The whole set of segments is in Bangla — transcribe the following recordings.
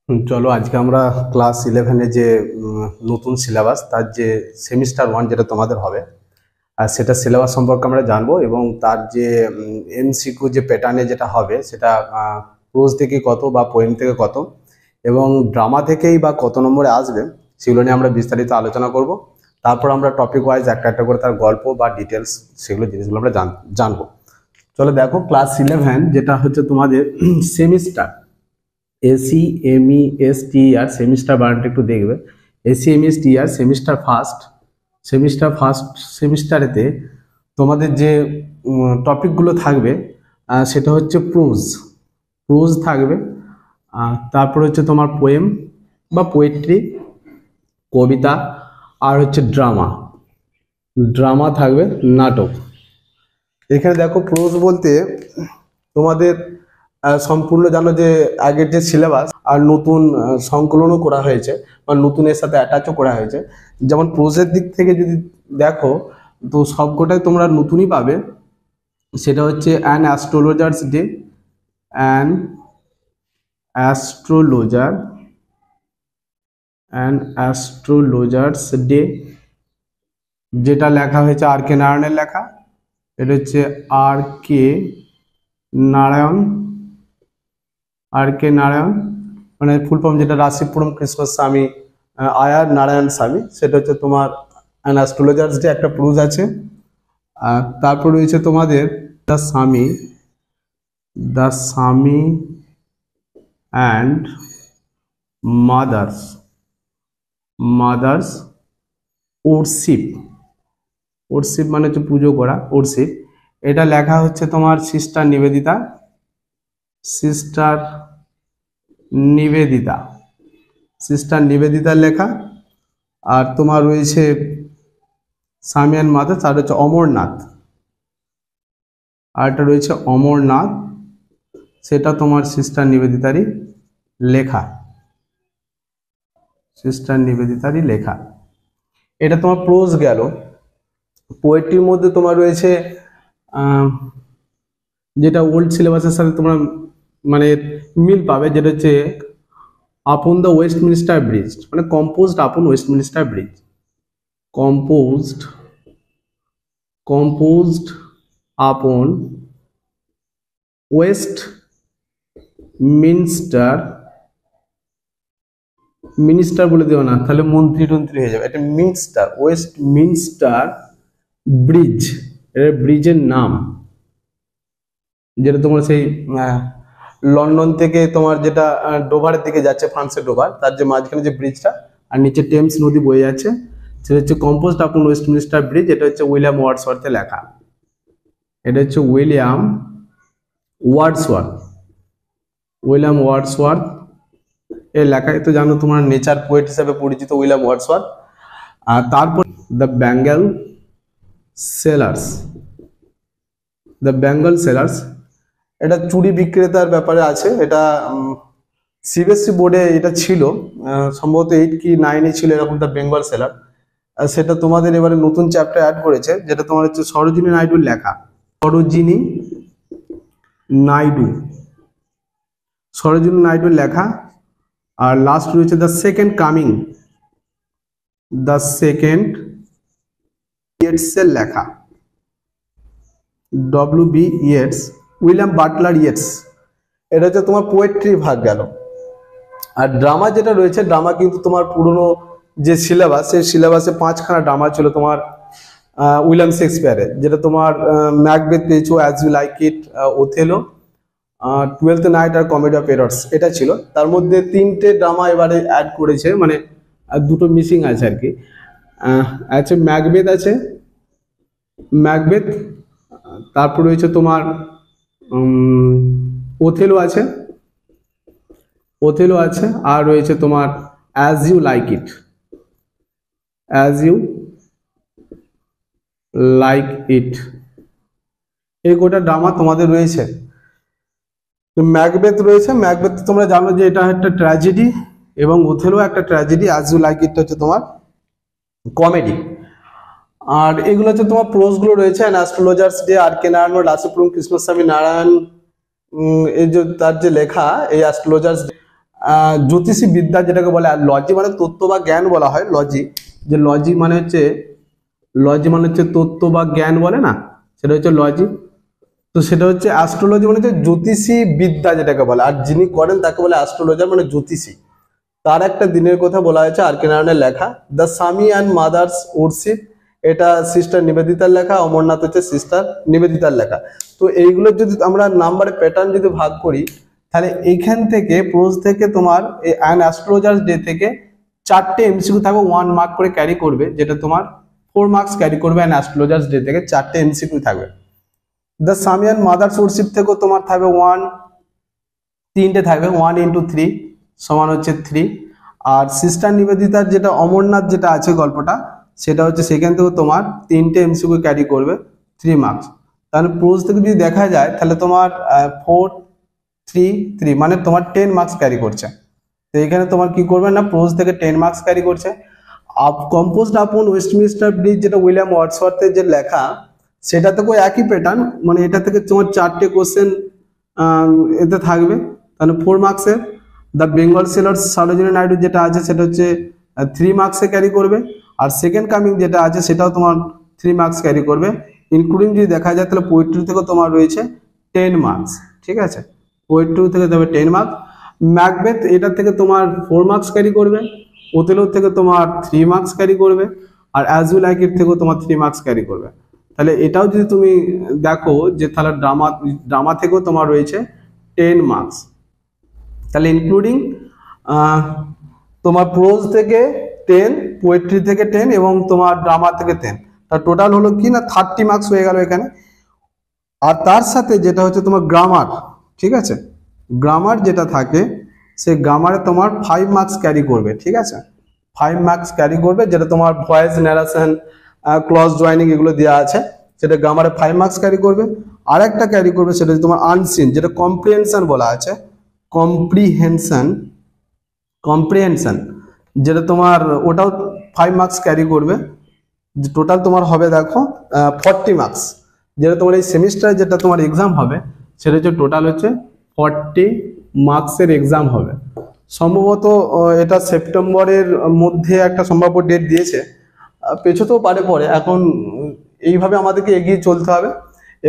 চলো আজকে আমরা ক্লাস 11-এ যে নতুন সিলেবাস তার যে সেমিস্টার 1 যেটা তোমাদের হবে আর সেটা সিলেবাস সম্পর্কে আমরা জানবো এবং তার যে এমসিকিউ যে প্যাটার্নে যেটা হবে সেটা প্রোজ থেকে কত বা পোয়েম থেকে কত এবং ড্রামা থেকেই বা কত নম্বরে আসবে সেগুলো নিয়ে আমরা বিস্তারিত আলোচনা করব। তারপর আমরা টপিক ওয়াইজ একটা একটা করে তার গল্প বা ডিটেলস সেগুলো জিনিসগুলো আমরা জানবো। চলো দেখো ক্লাস 11 যেটা হচ্ছে তোমাদের সেমিস্টার SEMESTER সেমিস্টার বানানটা একটু দেখবে। SEMESTER সেমিস্টার ফার্স্ট সেমিস্টারেতে তোমাদের যে টপিকগুলো থাকবে সেটা হচ্ছে প্রোজ থাকবে, তারপর হচ্ছে তোমার পোয়েম বা পোয়েট্রি, কবিতা, আর হচ্ছে ড্রামা থাকবে, নাটক। এখানে দেখো প্রোজ বলতে তোমাদের সম্পূর্ণ জানো যে আগের যে সিলেবাস আর নতুন সংকলনও করা হয়েছে বা নতুনের সাথে অ্যাটাচও করা হয়েছে। যেমন প্রোজের দিক থেকে যদি দেখো তো সবকটাই তোমরা নতুনই পাবে। সেটা হচ্ছে an astrologer's day, an astrologer's day, যেটা লেখা হয়েছে আর কে নারায়ণের লেখা। এটা হচ্ছে আর কে নারায়ণ, মানে ফুল ফর্ম যেটা রাশিপুরম কৃষ্ণস্বামী আয়ার নারায়ণ স্বামী, সেটা হচ্ছে তোমার অ্যান অ্যাস্ট্রোলজার্স ডে একটা প্রুজ আছে। আর তারপর রয়েছে তোমাদের দ্য স্বামী অ্যান্ড মাদার্স ওরশিপ মানে হচ্ছে পুজো করা, ওরশিপ। এটা লেখা হচ্ছে তোমার সিস্টার নিবেদিতার লেখা। আর তোমার রয়েছে স্বামী অ্যান্ড মাদার্স, আর হচ্ছে আরেকটা রয়েছে অমরনাথ, সেটা তোমার সিস্টার নিবেদিতারই লেখা। এটা তোমার প্রোজ গেল। পোয়েট্রির মধ্যে তোমার রয়েছে যেটা ওল্ড সিলেবাসের সাথে তোমরা মানে মিল পাবে, যেটা হচ্ছে আপন দ্য ওয়েস্টমিনিস্টার ব্রিজ, মানে কম্পোজড আপন ওয়েস্টমিনিস্টার ব্রিজ, কম্পোজড আপন মিনিস্টার বলে দিও না, তাহলে মন্ত্রী হয়ে যাবে। এটা ওয়েস্টমিনস্টার ব্রিজ, এটা ব্রিজের নাম, যেটা তোমার সেই লন্ডন থেকে তোমার যেটা ডোভারের দিকে যাচ্ছে, ফ্রান্সের ডোভার, তার যে মাঝখানে যে ব্রিজটা আর নিচে টেমস নদী বয়ে যাচ্ছে, সেটা হচ্ছে কম্পোজড আপন ওয়েস্টমিনিস্টার ব্রিজ। এটা হচ্ছে উইলিয়াম ওয়ার্ডসওয়ার্থের লেখা। উইলিয়াম ওয়ার্ডসওয়ার্থ এর লেখায় তো জানো তোমার নেচার পোয়েট হিসেবে পরিচিত উইলিয়াম ওয়ার্ডসওয়ার্থ। আর তারপর দ্য বেঙ্গল সেলার্স, এটা চুরি বিক্রেতার ব্যাপারে আছে। এটা সিবিএসসি বোর্ডে এটা ছিল, সম্ভবত 8 কি 9-এ ছিল এরকম দ্য বেঙ্গল সেলার। সেটা তোমাদের এবারে নতুন চ্যাপ্টার অ্যাড করেছে, যেটা তোমার হচ্ছে সরোজিনী নাইডুর লেখা। সরোজিনী নাইডুর লেখা। আর লাস্ট রয়েছে দ্য সেকেন্ড ইয়েটসের লেখা, WB Yeats, William Butler Yeats. এটা হচ্ছে তোমার পোয়েট্রি ভাগ গেল। আর ড্রামা যেটা রয়েছে, ড্রামা কিন্তু তোমার পুরনো যে সিলেবাস, সেই সিলেবাসে 5খানা ড্রামা ছিল তোমার উইলিয়াম শেক্সপিয়ারের, যেটা তোমার ম্যাকবেথ পেয়েছো, as you like it, Othello, 12th night আর কমেডি অফ এরর্স, এটা ছিল। তার মধ্যে 3টে ড্রামা এবারে অ্যাড করেছে, মানে দুটো মিসিং আছে আর কি। আছে ম্যাকবেথ, তারপর রয়েছে তোমার ওথেলো আছে, আর রয়েছে তোমার অ্যাজ ইউ লাইক ইট। এই গোটা ড্রামা তোমাদের রয়েছে। ম্যাকবেথ রয়েছে, ম্যাকবেথ তোমরা জানো যে এটা একটা ট্র্যাজেডি এবং ওথেলো একটা tragedy, as you like it হচ্ছে তোমার কমেডি। আর এগুলো হচ্ছে তোমার প্রোজগুলো রয়েছে। An astrologer's day, R K Narayan, Rasipuram Krishnaswami Narayan, এই যে তার যে লেখা এই অ্যাস্ট্রোলজার্স ডে। জ্যোতিষী বিদ্যা যেটাকে বলে, আর লজি মানে তত্ত্ব বা জ্ঞান বলা হয়। লজি, যে লজি মানে হচ্ছে তত্ত্ব বা জ্ঞান বলে না, সেটা হচ্ছে লজি। তো সেটা হচ্ছে অ্যাস্ট্রোলজি মানে হচ্ছে জ্যোতিষী বিদ্যা যেটাকে বলে, আর যিনি করেন তাকে বলে অ্যাস্ট্রোলজার মানে জ্যোতিষী। তার একটা দিনের কথা বলা হয়েছে আর কে নারায়ণের লেখা, দ্য স্বামী অ্যান্ড মাদার্স ওরশিপ, এটা সিস্টার নিবেদিতার লেখা, অমরনাথ হচ্ছে সিস্টার নিবেদিতার লেখা। তো এইগুলো যদি আমরা নাম্বারের প্যাটার্ন যদি ভাগ করি, তাহলে এইখান থেকে প্রোজ থেকে তোমার অ্যান অ্যাস্ট্রোলজার ডে থেকে 4টে এমসিকিউ থাকবে, 1 মার্ক করে ক্যারি করবে, যেটা তোমার 4 মার্কস ক্যারি করবে। অ্যান অ্যাস্ট্রোলজার্স ডে থেকে 4টে এমসিকিউ থাকবে। দ্য স্বামী অ্যান্ড মাদার্স ওরশিপ থেকেও তোমার থাকবে 3টে থাকবে, 1 × 3 সমান হচ্ছে 3। আর সিস্টার নিবেদিতার যেটা অমরনাথ যেটা আছে গল্পটা, সেটা হচ্ছে সেখান থেকেও তোমার 3টে এমসিকিউ ক্যারি করবে, 3 মার্কস। তাহলে প্রোজ থেকে যদি দেখা যায় তাহলে তোমার 4, 3, 3 মানে তোমার 10 মার্কস ক্যারি করছে। তো এখানে তোমার কি করবে না, প্রোজ থেকে 10 মার্কস ক্যারি করছে। কম্পোজড আপন ওয়েস্টমিনস্টার ব্রিজ, যেটা উইলিয়াম ওয়ার্ডসওয়ার্থের যে লেখা, সেটা থেকেও একই প্যাটার্ন, মানে এটা থেকে তোমার 4টে কোশ্চেন এতে থাকবে, তাহলে 4 মার্কসের। দ্য বেঙ্গল সেলর সরোজিনী নাইডু যেটা আছে সেটা হচ্ছে 3 মার্কসে ক্যারি করবে। আর সেকেন্ড কামিং যেটা আছে সেটাও তোমার 3 মার্কস ক্যারি করবে। ইনক্লুডিং যদি দেখা যায় তাহলে পোয়েট্রি থেকে তোমার রয়েছে 10 মার্কস, ঠিক আছে, পোয়েট্রি থেকে তবে 10 মার্কস। ম্যাকবেথ এটা থেকে তোমার 4 মার্কস ক্যারি করবে। ওথেলো থেকে তোমার 3 মার্কস ক্যারি করবে। আর অ্যাজ ইউ লাইক ইট থেকেও তোমার 3 মার্কস ক্যারি করবে। তাহলে এটাও যদি তুমি দেখো যে তাহলে ড্রামা থেকেও তোমার রয়েছে 10 মার্কস। তাহলে ইনক্লুডিং তোমার প্রোজ থেকে 10, পোয়েট্রি থেকে 10 এবং তোমার ড্রামা থেকে 10, তার টোটাল হলো কি না 30 মার্কস হয়ে গেল এখানে। আর তার সাথে যেটা হচ্ছে তোমার গ্রামার, ঠিক আছে, গ্রামার যেটা থাকে সে গ্রামারে তোমার 5 মার্কস ক্যারি করবে, ঠিক আছে, 5 মার্কস ক্যারি করবে, যেটা তোমার ভয়েস ন্যারেশন, ক্লজ জয়েনিং এগুলো দেওয়া আছে, সেটা গ্রামারে 5 মার্কস ক্যারি করবে। আর একটা ক্যারি করবে সেটা তোমার আনসিন, যেটা কম্প্রিহেনশন বলা আছে, কম্প্রিহেনশন যেটা তোমার ওটাও 5 মার্কস ক্যারি করবে। টোটাল তোমার হবে দেখো 40 মার্কস, যেটা তোমার এই সেমিস্টারে যেটা তোমার এক্সাম হবে সেটা হচ্ছে টোটাল হচ্ছে 40 মার্কসের এক্সাম হবে। সম্ভবত এটা সেপ্টেম্বরের মধ্যে একটা সম্ভাব্য ডেট দিয়েছে, পেছোতেও পারে পরে। এখন এইভাবে আমাদেরকে এগিয়ে চলতে হবে।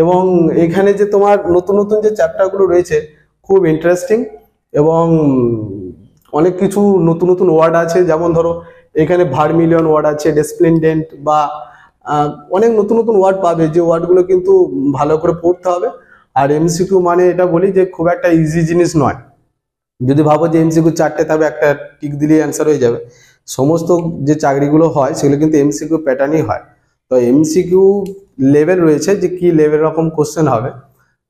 এবং এখানে যে তোমার নতুন নতুন যে চ্যাপ্টারগুলো রয়েছে খুব ইন্টারেস্টিং, এবং অনেক কিছু নতুন নতুন ওয়ার্ড আছে, যেমন ধরো এখানে ভার্মিলিয়ন ওয়ার্ড আছে, ডেসপ্লেন্ডেন্ট বা অনেক নতুন নতুন ওয়ার্ড পাবে, যে ওয়ার্ডগুলো কিন্তু ভালো করে পড়তে হবে। আর এমসিকিউ মানে এটা বলি যে খুব একটা ইজি জিনিস নয়। যদি ভাবো যে এমসিকিউ 4টে তবে একটা টিক দিলেই অ্যান্সার হয়ে যাবে, সমস্ত যে চাকরিগুলো হয় সেগুলো কিন্তু এমসিকিউ প্যাটার্নই হয়। তো এমসিকিউ লেভেল রয়েছে যে কি লেভেল রকম কোশ্চেন হবে।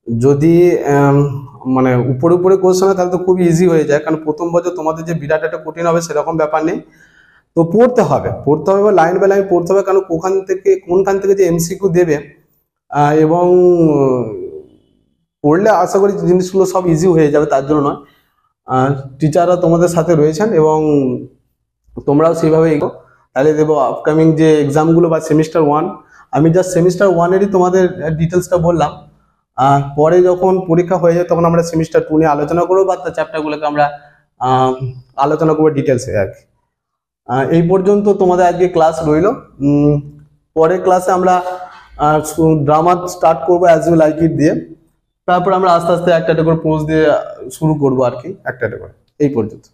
যদি মানে উপরে উপরে কোশ্চেন হয় তাহলে তো খুব ইজি হয়ে যায়, কারণ প্রথম বছর তোমাদের যে বিরাট একটা কঠিন হবে সেরকম ব্যাপার নেই। তো পড়তে হবে বা লাইন বাই লাইন পড়তে হবে, কারণ কোনখান থেকে যে এমসিকিউ দেবে, এবং পড়লে আশা করি জিনিসগুলো সব ইজি হয়ে যাবে, তার জন্য নয়। টিচাররা তোমাদের সাথে রয়েছেন এবং তোমরাও সেইভাবে এগো। তাহলে দেবো আপকামিং যে এক্সামগুলো বা সেমিস্টার 1, আমি জাস্ট সেমিস্টার 1-এরই তোমাদের ডিটেলসটা বললাম। পরে যখন পরীক্ষা হয়ে যায় তখন আমরা সেমিস্টার 2 নিয়ে আলোচনা করবো, বা তার চ্যাপ্টারগুলোকে আমরা আলোচনা করবো ডিটেলসে আর কি। এই পর্যন্ত তোমাদের আজকে ক্লাস রইল। পরের ক্লাসে আমরা ড্রামা স্টার্ট করবো অ্যাজ ইউ লাইক ইট দিয়ে, তারপর আমরা আস্তে আস্তে একটা করে পোজ দিয়ে শুরু করবো আর কি, একটা করে। এই পর্যন্ত।